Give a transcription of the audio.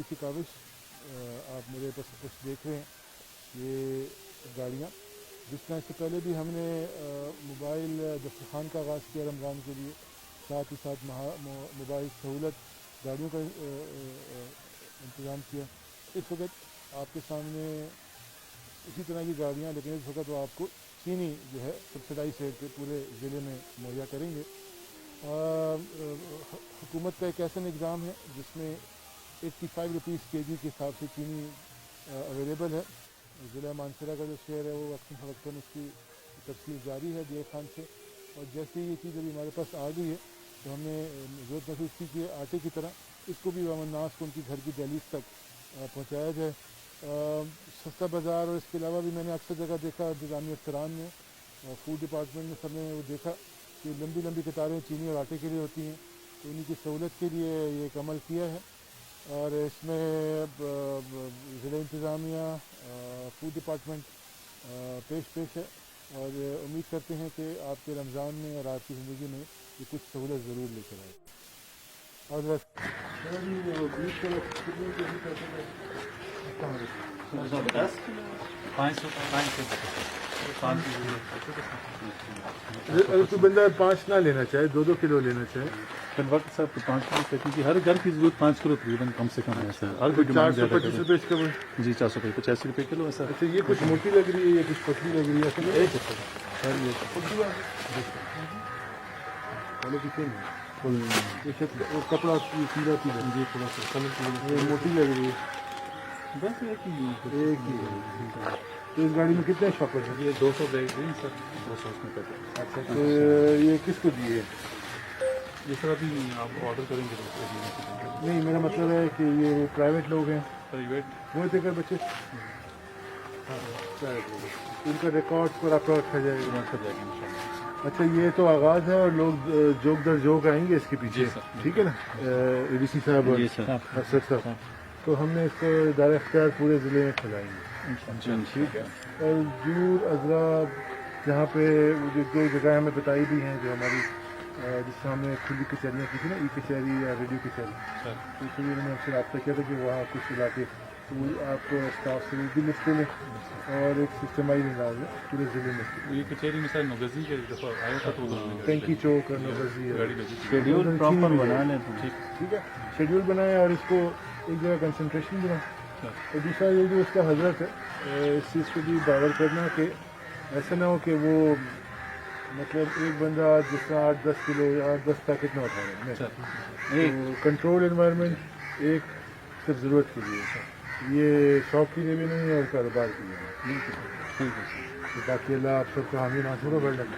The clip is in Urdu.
سی کاوش آپ میرے پاس دیکھ رہے ہیں یہ گاڑیاں جس طرح اس سے پہلے بھی ہم نے موبائل دسترخوان کا آغاز کیا رمضان کے لیے، ساتھ ہی ساتھ موبائل سہولت گاڑیوں کا انتظام کیا۔ اس وقت آپ کے سامنے اسی طرح کی گاڑیاں، لیکن اس وقت وہ آپ کو چینی جو ہے سبسڈائز ریٹ پہ پورے ضلع میں مہیا کریں گے۔ حکومت کا ایک ایسا نظام ہے جس میں 85 روپیز کے جی کے حساب سے چینی اویلیبل ہے۔ ضلع مانسہرہ کا جو شیئر ہے وہ وقتاً فوقتاً اس کی تفصیل جاری ہے ڈی اے خان سے، اور جیسے ہی یہ چیز ابھی ہمارے پاس آ گئی ہے تو ہم نے ضرورت محسوس کی کہ آٹے کی طرح اس کو بھی عوام الناس کو ان کی گھر کی دہلیز تک پہنچایا جائے۔ سستا بازار اور اس کے علاوہ بھی میں نے اکثر جگہ دیکھا انتظامی افسران نے فوڈ ڈپارٹمنٹ میں سب نے وہ دیکھا کہ لمبی لمبی قطاریں چینی اور آٹے کے لیے ہوتی ہیں، تو انہیں کی سہولت کے لیے یہ ایک عمل کیا ہے، اور اس میں ضلع انتظامیہ فوڈ ڈپارٹمنٹ پیش ہے، اور امید کرتے ہیں کہ آپ کے رمضان میں اور آپ کی زندگی میں یہ کچھ سہولت ضرور لے کر آئے۔ اور اگر کوئی بندہ 5 نہ لینا چاہے، 2 کلو لینا چاہے، پھر وقت صاحب 5 کلو تک، کیونکہ ہر گھر کی ضرورت 5 کلو تقریباً کم سے کم ہے سر، ہر کوئی ڈیمانڈ زیادہ 425 روپے اس کا جی 485 روپے کلو ہے سر۔ اچھا یہ کچھ موٹی لگ رہی ہے یا کچھ پتلی لگ رہی ہے؟ اصل میں ایک ہے سر یہ کپڑا سیدھا جی تھوڑا سا کلر یہ موٹی لگ رہی ہے، بس ایک ہی ایک ہی ہے۔ تو اس گاڑی میں کتنے شاپر ہیں؟ یہ 200 بیگ دیں سر، 200 اس میں پیک۔ اچھا تو یہ کس کو دیے؟ جس طرح بھی آپ آرڈر کریں گے تو نہیں میرا مطلب ہے کہ یہ پرائیویٹ لوگ ہیں، پرائیویٹ وہ دیکھ کر بچے پرائیویٹ لوگ، ان کا ریکارڈ پورا پر رکھا جائے گا۔ کر جائے گا ان شاء اللہ۔ اچھا یہ تو آغاز ہے اور لوگ جوک در جوک آئیں گے اس کے پیچھے، جی سر، ٹھیک ہے نا اے ڈی سی صاحب اور جی سر، افسر صاحب، تو ہم نے اس کو دار اختیار پورے ضلع میں پھیلائیں گے، ٹھیک ہے۔ اور دور ازرا جہاں پہ جو 2 جگہیں ہمیں بتائی بھی ہیں جو ہماری جس سے ہم نے کھلی کچہریاں کی تھی نا، ای کچہری یا ریڈیو کچہری، تو اس لیے انہوں نے ہم سے رابطہ کیا تھا کہ وہاں کچھ علاقے تو وہ آپ اسٹاف سے بھی لسٹ لیں اور ایک سسٹمائز انداز ہے پورے ضلع میں۔ یہ کچہری میں سر نوگزی کے دفعہ آیا تھا تو ٹینکی چوک اور نوگزی شیڈیول پراپر بنا لیں ٹھیک ہے، شیڈیول بنائیں اور اس کو ایک جگہ کنسنٹریشن بنائیں، اور دوسرا یہ جو اس کا حضرت ہے اس چیز کو بھی باور کرنا کہ ایسا نہ ہو کہ وہ مطلب ایک بندہ جس طرح 8-10 کلو یا 8-10 پیکٹ نہ اٹھا رہے ہیں، کنٹرول انوائرمنٹ ایک صرف ضرورت کے لیے، یہ شوق کے لیے بھی نہیں ہے اور کاروبار کے لیے نہیں، باقی اللہ آپ سب کو حامی ناصر و بڑھ لگا۔